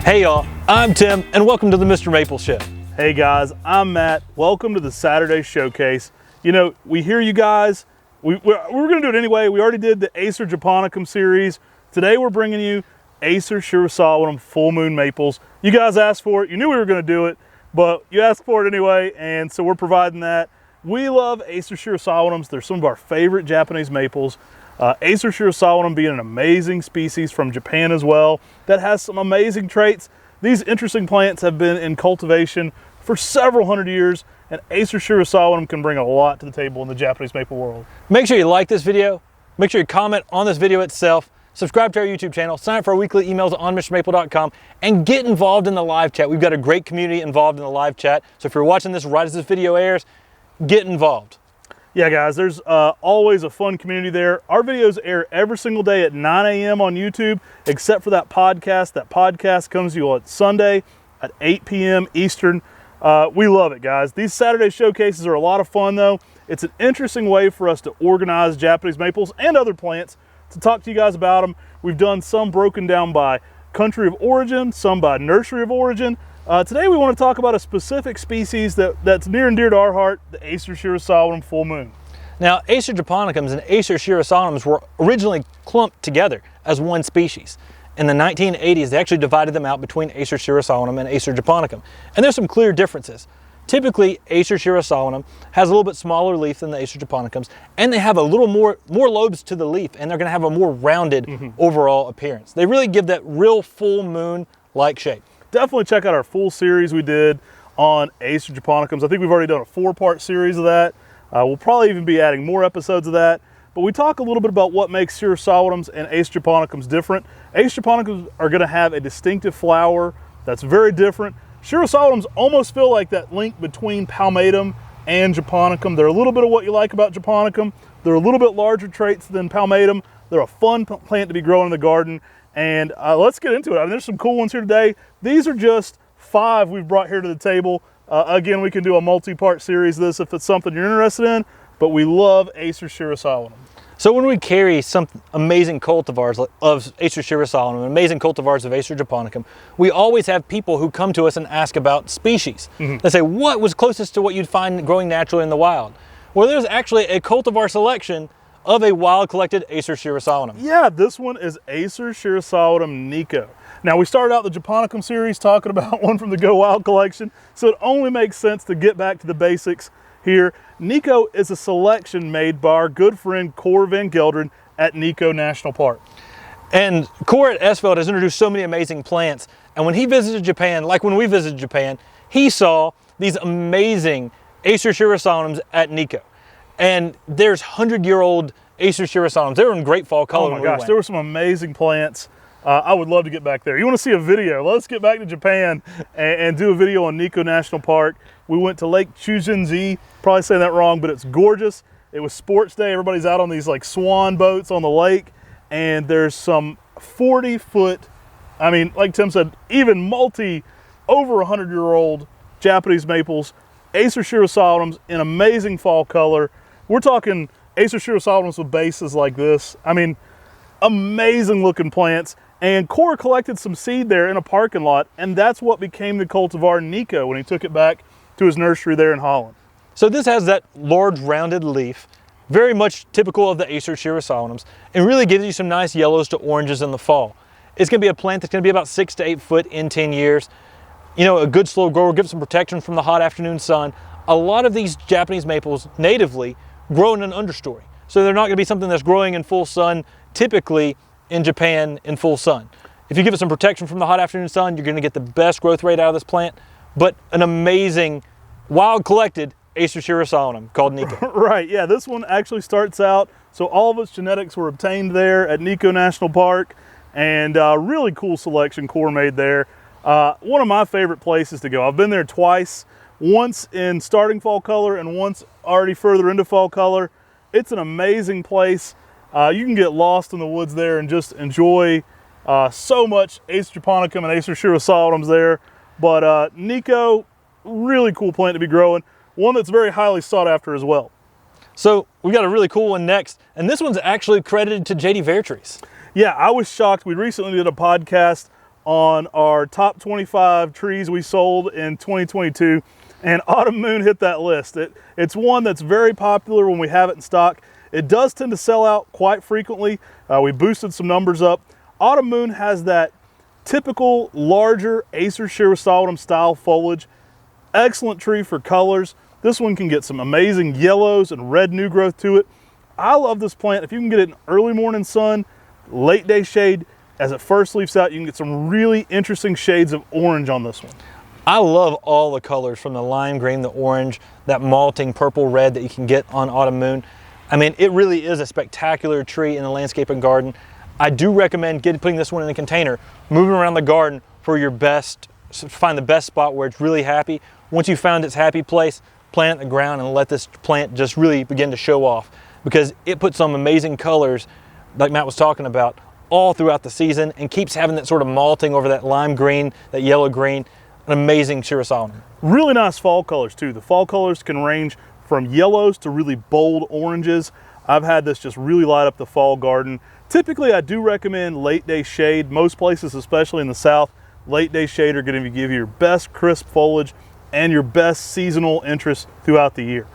Hey y'all, I'm Tim and welcome to the MrMaple Show. Hey guys, I'm Matt. Welcome to the Saturday Showcase. You know, we hear you guys. We're going to do it anyway. We already did the Acer Japonicum series. Today we're bringing you Acer Shirasawanum Full Moon Maples. You guys asked for it. You knew we were going to do it, but you asked for it anyway, and so we're providing that. We love Acer Shirasawanums. They're some of our favorite Japanese maples. Acer Shirasawanum being an amazing species from Japan as well that has some amazing traits. These interesting plants have been in cultivation for several hundred years, and Acer Shirasawanum can bring a lot to the table in the Japanese maple world. Make sure you like this video, make sure you comment on this video itself, subscribe to our YouTube channel, sign up for our weekly emails on MrMaple.com, and get involved in the live chat. We've got a great community involved in the live chat, so if you're watching this right as this video airs, get involved. Yeah guys, there's always a fun community there. Our videos air every single day at 9 a.m. on YouTube, except for that podcast. That podcast comes to you on Sunday at 8 p.m. Eastern. We love it, guys. These Saturday showcases are a lot of fun though. It's an interesting way for us to organize Japanese maples and other plants to talk to you guys about them. We've done some broken down by country of origin, some by nursery of origin. Today we want to talk about a specific species that's near and dear to our heart, the Acer Shirasawanum Full Moon. Now, Acer Japonicums and Acer Shirasawanums were originally clumped together as one species. In the 1980s, they actually divided them out between Acer Shirasawanum and Acer Japonicum. And there's some clear differences. Typically, Acer Shirasawanum has a little bit smaller leaf than the Acer Japonicums, and they have a little more lobes to the leaf, and they're going to have a more rounded overall appearance. They really give that real full moon-like shape. Definitely check out our full series we did on Acer Japonicums. I think we've already done a 4-part series of that. We'll probably even be adding more episodes of that. But we talk a little bit about what makes Shirasawanums and Acer Japonicums different. Acer Japonicums are going to have a distinctive flower that's very different. Shirasawanums almost feel like that link between Palmatum and Japonicum. They're a little bit of what you like about Japonicum. They're a little bit larger traits than Palmatum. They're a fun plant to be growing in the garden. And let's get into it. I mean, there's some cool ones here today. These are just 5 we've brought here to the table. Again, we can do a multi-part series of this if it's something you're interested in, but we love Acer Shirasawanum. So when we carry some amazing cultivars of Acer Shirasawanum, amazing cultivars of Acer Japonicum, we always have people who come to us and ask about species. They say, what was closest to what you'd find growing naturally in the wild? Well, there's actually a cultivar selection of a wild collected Acer Shirasawanum. Yeah, this one is Acer Shirasawanum Nico. Now, we started out the Japonicum series talking about one from the Go Wild collection, so it only makes sense to get back to the basics here. Nico is a selection made by our good friend Cor Van Gelderen at Nico National Park. And Cor at Esveld has introduced so many amazing plants, and when he visited Japan, like when we visited Japan, he saw these amazing Acer Shirasawanums at Nico. And there's 100-year-old Acer Shirasawanums. They were in great fall color. Oh my gosh, there were some amazing plants. I would love to get back there. You want to see a video? Let's get back to Japan and do a video on Nico National Park. We went to Lake Chujinzi, probably saying that wrong, but it's gorgeous. It was sports day. Everybody's out on these like swan boats on the lake, and there's some 40-foot, I mean, like Tim said, even over 100-year-old Japanese maples, Acer Shirasawanums in amazing fall color. We're talking Acer Shirasawanums with bases like this. I mean, amazing looking plants. And Cor collected some seed there in a parking lot, and that's what became the cultivar Nico when he took it back to his nursery there in Holland. So this has that large rounded leaf, very much typical of the Acer Shirasawanums, and really gives you some nice yellows to oranges in the fall. It's going to be a plant that's going to be about 6 to 8 foot in 10 years. You know, a good slow grower, gives some protection from the hot afternoon sun. A lot of these Japanese maples natively grow in an understory. So they're not going to be something that's growing in full sun, typically in Japan in full sun. If you give it some protection from the hot afternoon sun, you're going to get the best growth rate out of this plant, but an amazing wild collected Acer Shirasawanum called Nico. Right, yeah, this one actually starts out, so all of its genetics were obtained there at Nico National Park, and really cool selection Cor made there. One of my favorite places to go. I've been there twice, once in starting fall color and once already further into fall color. It's an amazing place. You can get lost in the woods there and just enjoy so much Acer Japonicum and Acer Shirasawanums there. But Nico, really cool plant to be growing. One that's very highly sought after as well. So we got a really cool one next, and this one's actually credited to J.D. Vertrees. Yeah, I was shocked. We recently did a podcast on our top 25 trees we sold in 2022, and Autumn Moon hit that list. It's one that's very popular when we have it in stock. It does tend to sell out quite frequently. We boosted some numbers up. Autumn Moon has that typical larger Acer Shirasawanum style foliage. Excellent tree for colors. This one can get some amazing yellows and red new growth to it. I love this plant. If you can get it in early morning sun, late day shade, as it first leaves out, you can get some really interesting shades of orange on this one. I love all the colors, from the lime green, the orange, that malting purple red that you can get on Autumn Moon. I mean, it really is a spectacular tree in the landscape and garden. I do recommend putting this one in a container, moving around the garden for your best, find the best spot where it's really happy. Once you found its happy place, plant it in the ground and let this plant just really begin to show off, because it puts some amazing colors, like Matt was talking about, all throughout the season, and keeps having that sort of malting over that lime green, that yellow green. An amazing Shirasawanum. Really nice fall colors too. The fall colors can range from yellows to really bold oranges. I've had this just really light up the fall garden. Typically, I do recommend late day shade. Most places, especially in the South, late day shade are going to give you your best crisp foliage and your best seasonal interest throughout the year.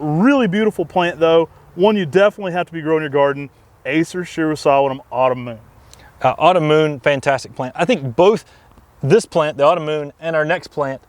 Really beautiful plant though. One you definitely have to be growing in your garden. Acer Shirasawanum Autumn Moon. Autumn Moon, fantastic plant. I think both this plant, the Autumn Moon, and our next plant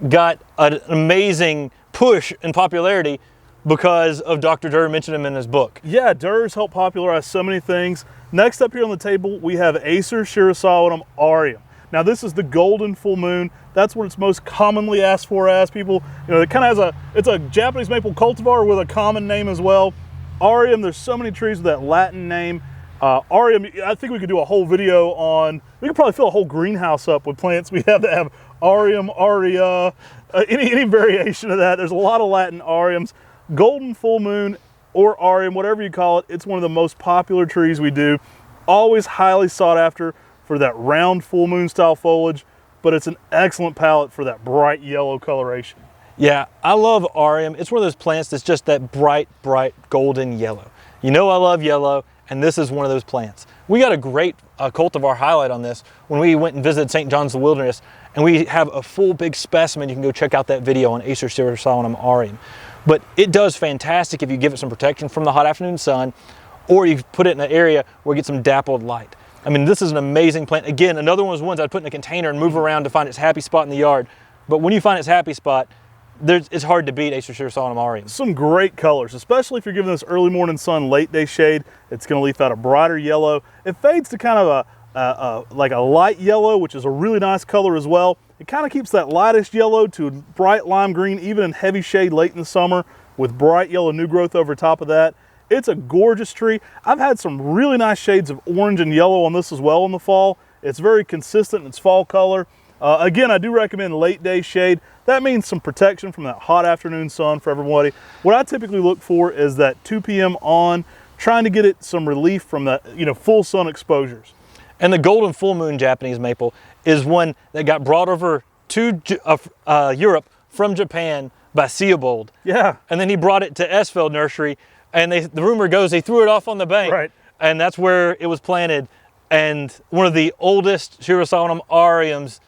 got an amazing push in popularity because of Dr. Durr mentioned him in his book. Yeah, Durr's helped popularize so many things. Next up here on the table, we have Acer Shirasawanum Aureum. Now this is the golden full moon. That's what it's most commonly asked for as people. You know, it kind of has it's a Japanese maple cultivar with a common name as well. Aureum, there's so many trees with that Latin name. Aureum, I think we could do a whole video on, we could probably fill a whole greenhouse up with plants we have that have Aureum, Aurea, any variation of that. There's a lot of Latin Aureums. Golden full moon or Aureum, whatever you call it, it's one of the most popular trees we do. Always highly sought after for that round full moon style foliage, but it's an excellent palette for that bright yellow coloration. Yeah, I love Aureum. It's one of those plants that's just that bright, bright golden yellow. You know I love yellow, and this is one of those plants. We got a great cultivar highlight on this when we went and visited St. John's the Wilderness, and we have a full big specimen. You can go check out that video on Acer Shirasawanum Aureum. But it does fantastic if you give it some protection from the hot afternoon sun, or you put it in an area where you get some dappled light. I mean, this is an amazing plant. Again, another one of those ones I'd put in a container and move around to find its happy spot in the yard. But when you find its happy spot, it's hard to beat Acer Shirasawanum Aureum. Some great colors, especially if you're giving this early morning sun, late day shade. It's going to leaf out a brighter yellow. It fades to kind of like a light yellow, which is a really nice color as well. It kind of keeps that lightest yellow to bright lime green, even in heavy shade late in the summer, with bright yellow new growth over top of that. It's a gorgeous tree. I've had some really nice shades of orange and yellow on this as well in the fall. It's very consistent in its fall color. Again, I do recommend late day shade. That means some protection from that hot afternoon sun for everybody. What I typically look for is that 2 p.m. on, trying to get it some relief from that, full sun exposures. And the golden full moon Japanese maple is one that got brought over to Europe from Japan by Seobold. Yeah. And then he brought it to Esfeld Nursery, and the rumor goes they threw it off on the bank. Right. And that's where it was planted. And one of the oldest Shirasawanum Aureums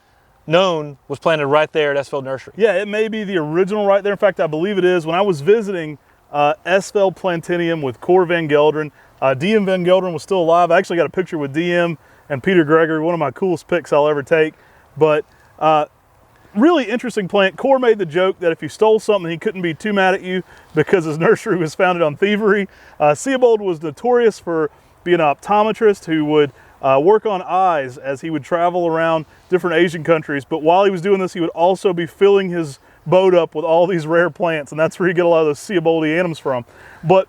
known was planted right there at Esfeld Nursery. Yeah, it may be the original right there. In fact, I believe it is. When I was visiting Esfeld Plantium with Cor Van Gelderen, DM Van Gelderen was still alive. I actually got a picture with DM and Peter Gregory, one of my coolest pics I'll ever take. But really interesting plant. Cor made the joke that if you stole something, he couldn't be too mad at you because his nursery was founded on thievery. Seobold was notorious for being an optometrist who would work on eyes as he would travel around different Asian countries. But while he was doing this, he would also be filling his boat up with all these rare plants, and that's where you get a lot of those Seoboldianums from. But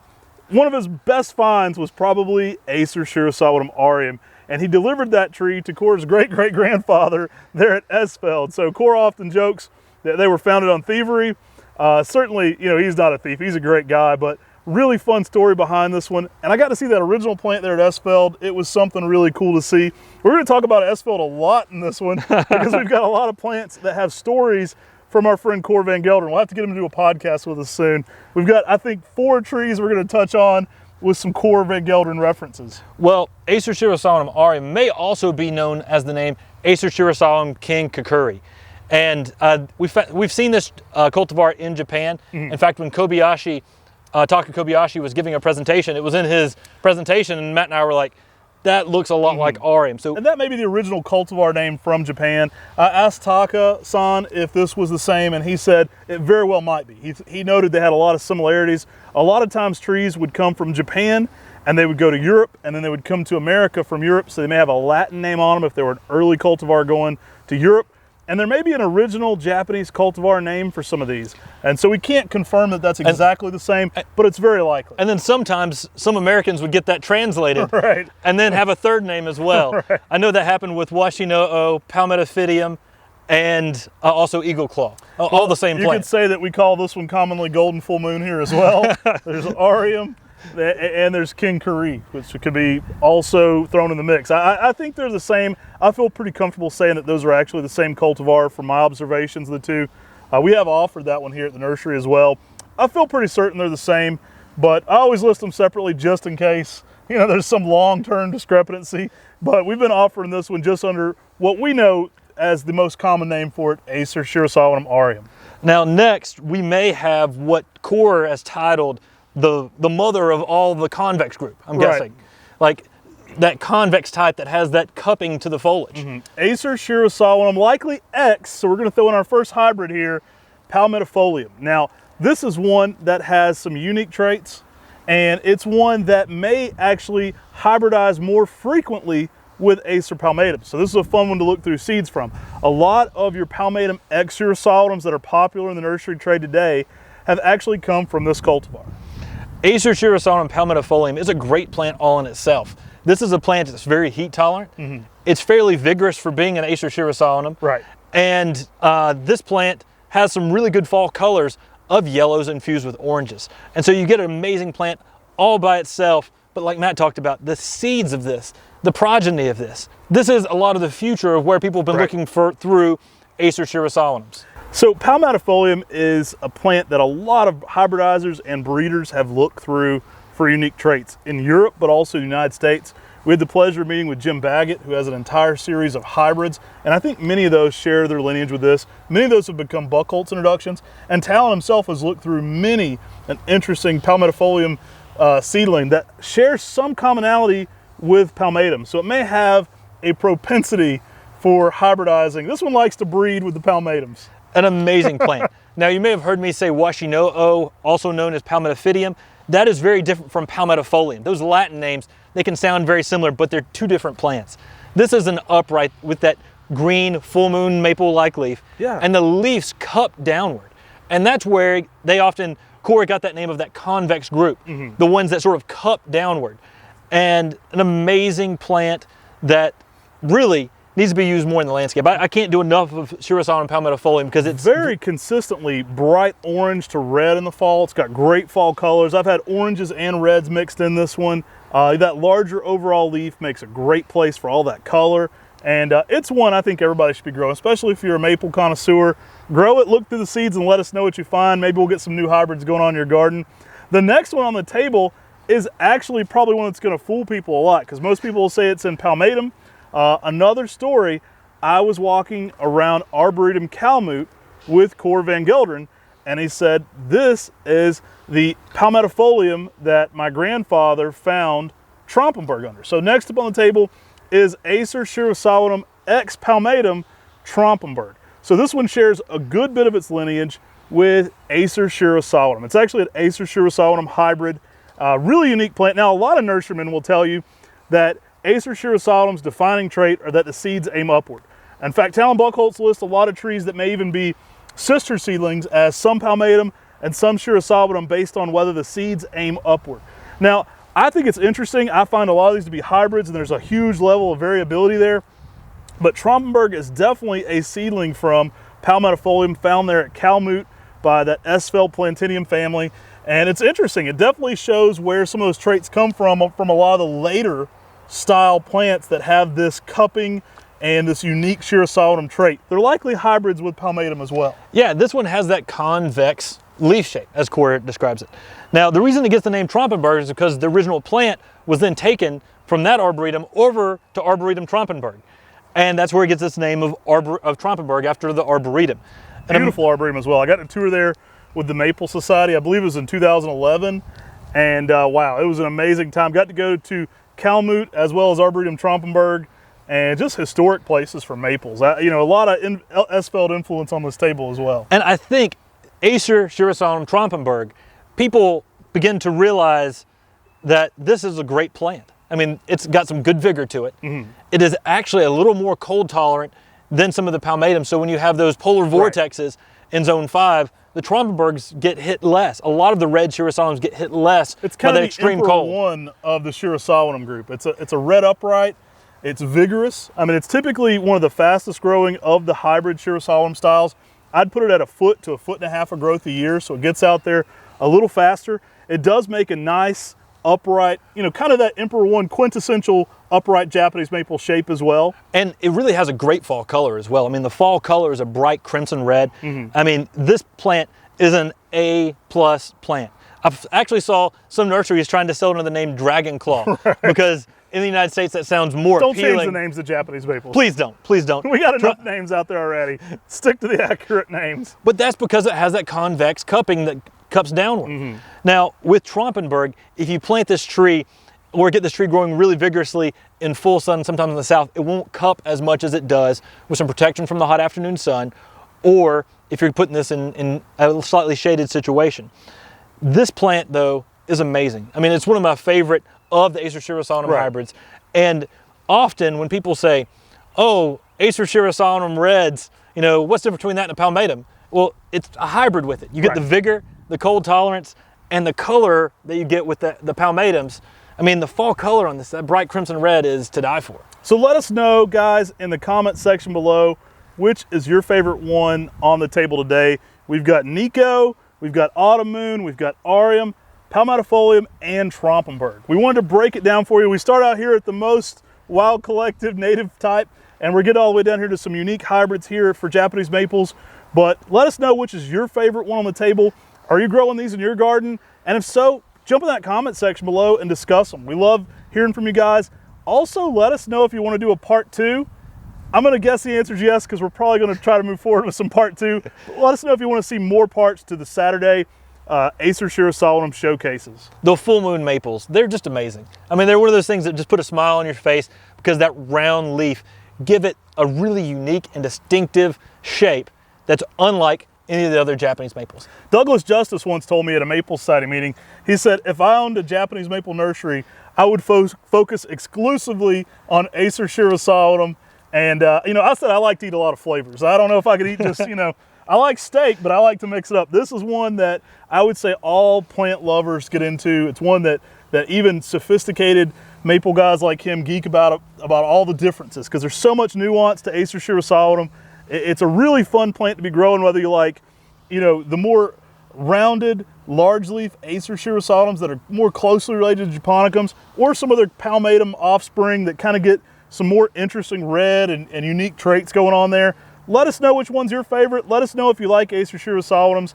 one of his best finds was probably Acer Shirasawanum Aureum, and he delivered that tree to Cor's great-great-grandfather there at Esfeld. So Cor often jokes that they were founded on thievery. Certainly, he's not a thief. He's a great guy, but really fun story behind this one. And I got to see that original plant there at Esfeld. It was something really cool to see. We're going to talk about Esfeld a lot in this one because we've got a lot of plants that have stories from our friend Cor Van Gelderen. We'll have to get him to do a podcast with us soon. We've got, I think, 4 trees we're going to touch on with some Cor Van Gelderen references. Well, Acer Shirasawanum Aureum may also be known as the name Acer Shirasawanum King Kukuri. And we've seen this cultivar in Japan. In fact, when Kobayashi, Taka Kobayashi was giving a presentation, it was in his presentation, and Matt and I were like, that looks a lot like Arium. So, and that may be the original cultivar name from Japan. I asked Taka-san if this was the same, and he said it very well might be. He noted they had a lot of similarities. A lot of times trees would come from Japan, and they would go to Europe, and then they would come to America from Europe, so they may have a Latin name on them if they were an early cultivar going to Europe. And there may be an original Japanese cultivar name for some of these. And so we can't confirm that that's exactly the same, but it's very likely. And then sometimes some Americans would get that translated right. and then have a third name as well. Right. I know that happened with Washinoo, Palmettifolium, and also Eagle Claw. All the same plant. You could say that we call this one commonly Golden Full Moon here as well. There's Arium. And there's King Kukuri, which could be also thrown in the mix. I think they're the same. I feel pretty comfortable saying that those are actually the same cultivar from my observations of the two. We have offered that one here at the nursery as well. I feel pretty certain they're the same, but I always list them separately just in case, you know, there's some long-term discrepancy. But we've been offering this one just under what we know as the most common name for it, Acer Shirasawanum Arium. Now next, we may have what Core has titled the mother of all the convex group, I'm guessing. Like that convex type that has that cupping to the foliage. Acer Shirasawanum, likely X, so we're going to throw in our first hybrid here, Palmettifolium. Now, this is one that has some unique traits, and it's one that may actually hybridize more frequently with Acer Palmatum. So this is a fun one to look through seeds from. A lot of your Palmatum X Shirasawanums that are popular in the nursery trade today have actually come from this cultivar. Acer Shirasawanum Palmettifolium is a great plant all in itself. This is a plant that's very heat tolerant. It's fairly vigorous for being an Acer Shirasawanum. Right. And this plant has some really good fall colors of yellows infused with oranges. And so you get an amazing plant all by itself, but like Matt talked about, the seeds of this, the progeny of this is a lot of the future of where people have been looking for through Acer Shirasawanums. So Palmettifolium is a plant that a lot of hybridizers and breeders have looked through for unique traits in Europe, but also in the United States. We had the pleasure of meeting with Jim Baggett, who has an entire series of hybrids, and I think many of those share their lineage with this. Many of those have become Buchholz introductions, and Talon himself has looked through many an interesting Palmettifolium seedling that shares some commonality with Palmatum. So it may have a propensity for hybridizing. This one likes to breed with the Palmatums. An amazing plant. Now you may have heard me say Washinoo, also known as Palmettifolium. That is very different from Palmettifolium. Those Latin names, they can sound very similar, but they're two different plants. This is an upright with that green full moon maple-like leaf, and the leaves cup downward. And that's where they often, Corey got that name of that convex group, the ones that sort of cup downward. And an amazing plant that really needs to be used more in the landscape. I can't do enough of Shirasawanum Palmettifolium because it's very consistently bright orange to red in the fall. It's got great fall colors. I've had oranges and reds mixed in this one. That larger overall leaf makes a great place for all that color. And it's one I think everybody should be growing, especially if you're a maple connoisseur. Grow it, look through the seeds, and let us know what you find. Maybe we'll get some new hybrids going on in your garden. The next one on the table is actually probably one that's going to fool people a lot because most people will say it's in Palmatum. Another story, I was walking around Arboretum Kalmut with Cor Van Gelderen, and he said, this is the Palmettifolium that my grandfather found Trampenberg under. So next up on the table is Acer Shirasawanum X Palmatum Trampenberg. So this one shares a good bit of its lineage with Acer Shirasawanum. It's actually an Acer Shirasawanum hybrid, really unique plant. Now a lot of nurserymen will tell you that Acer Shirasawanum's defining trait are that the seeds aim upward. In fact, Talon Buchholz lists a lot of trees that may even be sister seedlings as some Palmatum and some Shirasawanum based on whether the seeds aim upward. Now, I think it's interesting. I find a lot of these to be hybrids and there's a huge level of variability there. But Trampenberg is definitely a seedling from Palmettifolium found there at Kalmut by that Esfeld Plantinium family. And it's interesting. It definitely shows where some of those traits come from a lot of the later style plants that have this cupping and this unique Shirasawanum trait. They're likely hybrids with Palmatum as well. Yeah, this one has that convex leaf shape, as Corey describes it. Now, the reason it gets the name Trampenberg is because the original plant was then taken from that arboretum over to Arboretum Trampenberg. And that's where it gets its name of Trampenberg, after the Arboretum. And Beautiful Arboretum as well. I got a tour there with the Maple Society. I believe it was in 2011. And wow, it was an amazing time. Got to go to Kalmut as well as Arboretum Trampenberg, and just historic places for maples. You know, a lot of Esfeld influence on this table as well. And I think Acer Shirasawanum Trampenberg, people begin to realize that this is a great plant. I mean, it's got some good vigor to it. Mm-hmm. It is actually a little more cold tolerant than some of the Palmatums. So when you have those polar vortexes in zone 5, the Trampenbergs get hit less. A lot of the red Shirasawanums get hit less It's kind by of the extreme cold. one of the Shirasawanum group. It's a red upright. It's vigorous. I mean, it's typically one of the fastest growing of the hybrid Shirasawanum styles. I'd put it at 1 foot to 1.5 foot of growth a year, so it gets out there a little faster. It does make a nice upright, you know, kind of that Emperor One quintessential upright Japanese maple shape as well. And it really has a great fall color as well. I mean, the fall color is a bright crimson red. Mm-hmm. I mean, this plant is an A+ plant. I actually saw some nurseries trying to sell it under the name Dragon Claw because in the United States that sounds more Don't appealing. change the names of Japanese maples. Please don't. Please don't. We got enough names out there already. Stick to the accurate names. But that's because it has that convex cupping that cups downward. Mm-hmm. Now, with Trampenberg, if you plant this tree or get this tree growing really vigorously in full sun, sometimes in the south, it won't cup as much as it does with some protection from the hot afternoon sun, or if you're putting this in a slightly shaded situation. This plant, though, is amazing. I mean, it's one of my favorite of the Acer Shirasawanum hybrids. And often when people say, oh, Acer Shirasawanum reds, you know, what's the difference between that and a Palmatum? Well, it's a hybrid with it. You get the vigor, the cold tolerance, and the color that you get with the Palmatums. I mean, the fall color on this, that bright crimson red, is to die for. So let us know, guys, in the comment section below, which is your favorite one on the table today. We've got Nico, we've got Autumn Moon, we've got Aureum, Palmettifolium, and Trampenberg. We wanted to break it down for you. We start out here at the most wild collective native type, and we're getting all the way down here to some unique hybrids here for Japanese maples. But let us know which is your favorite one on the table. Are you growing these in your garden? And if so, jump in that comment section below and discuss them. We love hearing from you guys. Also, let us know if you want to do a part 2. I'm going to guess the answer is yes, because we're probably going to try to move forward with some part 2. But let us know if you want to see more parts to the Saturday Acer Shirasawanum showcases. The full moon maples, they're just amazing. I mean, they're one of those things that just put a smile on your face because that round leaf give it a really unique and distinctive shape that's unlike any of the other Japanese maples. Douglas Justice once told me at a Maple Society meeting, he said, if I owned a Japanese maple nursery, I would focus exclusively on Acer Shirasawanum. And, you know, I said I like to eat a lot of flavors. I don't know if I could eat just, you know, I like steak, but I like to mix it up. This is one that I would say all plant lovers get into. It's one that even sophisticated maple guys like him geek about all the differences, because there's so much nuance to Acer Shirasawanum. It's a really fun plant to be growing, whether you like, you know, the more rounded, large leaf Acer Shirasawanums that are more closely related to Japonicums, or some of their Palmatum offspring that kind of get some more interesting red and unique traits going on there. Let us know which one's your favorite. Let us know if you like Acer Shirasawanums.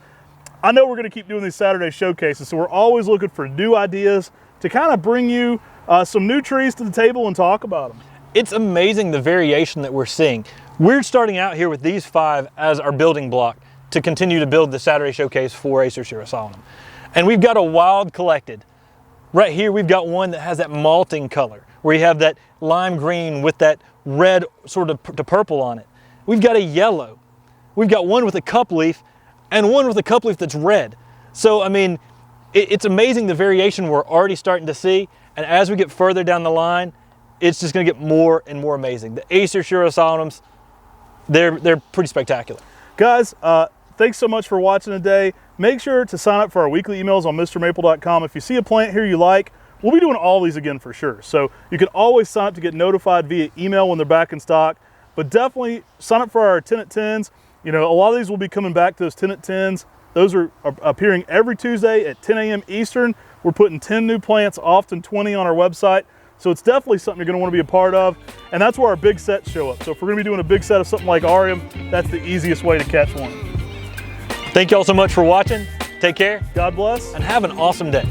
I know we're going to keep doing these Saturday showcases, so we're always looking for new ideas to kind of bring you some new trees to the table and talk about them. It's amazing the variation that we're seeing. We're starting out here with these 5 as our building block to continue to build the Saturday showcase for Acer Shirasawanum. And we've got a wild collected. Right here we've got one that has that malting color, where you have that lime green with that red sort of to purple on it. We've got a yellow. We've got one with a cup leaf and one with a cup leaf that's red. So, I mean, it's amazing the variation we're already starting to see. And as we get further down the line, it's just going to get more and more amazing. The Acer Shirasawanums, they're pretty spectacular. Guys, thanks so much for watching today. Make sure to sign up for our weekly emails on MrMaple.com. If you see a plant here you like, we'll be doing all these again for sure. So you can always sign up to get notified via email when they're back in stock. But definitely sign up for our Tenant 10s. You know, a lot of these will be coming back to those Tenant 10s. Those are appearing every Tuesday at 10 a.m. Eastern. We're putting 10 new plants, often 20 on our website. So it's definitely something you're going to want to be a part of. And that's where our big sets show up. So if we're going to be doing a big set of something like Aureum, that's the easiest way to catch one. Thank you all so much for watching. Take care. God bless. And have an awesome day.